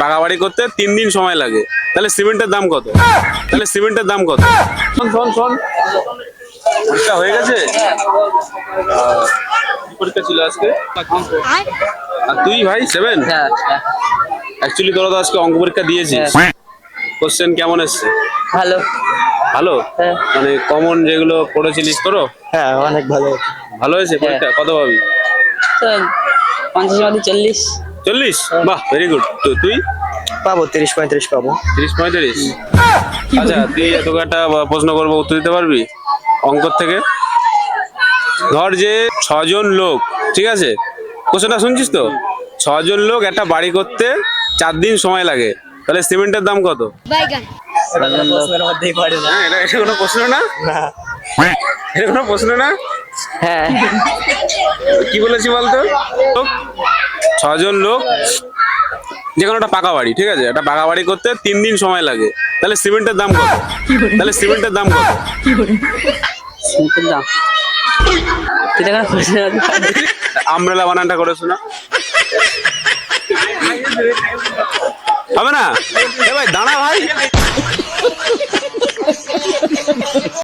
পাকা বাড়ি করতে 3 দিন সময় লাগে, তাহলে সিমেন্টের দাম কত? শোন পরীক্ষা হয়ে গেছে? কি পরীক্ষা ছিল আজকে? আর তুই ভাই 7? অ্যাকচুয়ালি তোরা তো আজকে অঙ্ক পরীক্ষা দিয়েছিস, কোশ্চেন কেমন এসছে? ভালো। ভালো? হ্যাঁ। মানে কমন যেগুলো পড়েছিলিস তোরও হ্যাঁ, অনেক ভালো। ভালো হয়েছে পরীক্ষা? কত পাবি? তো 50 মধ্যে 40। 40? বাহ, ভেরি গুড। তুই? পাবো 30-35 পাবো। 30-35? আচ্ছা, তুই তোকে একটা প্রশ্ন করবো, উত্তর দিতে পারবি অঙ্কর থেকে? ধর যে 6 জন লোক, ঠিক আছে, কোশ্চেনটা শুনছিস তো? 6 জন লোক একটা বাড়ি করতে 4 দিন সময় লাগে, তাহলে সিমেন্টের দাম কত? প্রশ্নের মধ্যেই পড়ে না। হ্যাঁ, এটা কোনো প্রশ্ন না? না। এটা কোনো প্রশ্ন না? হ্যাঁ। কি বলেছি বলতো? 6 জন লোক যে কোনো একটা পাকা বাড়ি, ঠিক আছে, একটা পাকা বাড়ি করতে 3 দিন সময় লাগে, তাহলে সিমেন্টের দাম কত? সিমেন্টের দাম। এটা কেন প্রশ্নের মধ্যে পড়ে? আমব্রেলা বানানটা করে শোনা। হবে না? এ ভাই দাঁড়া ভাই।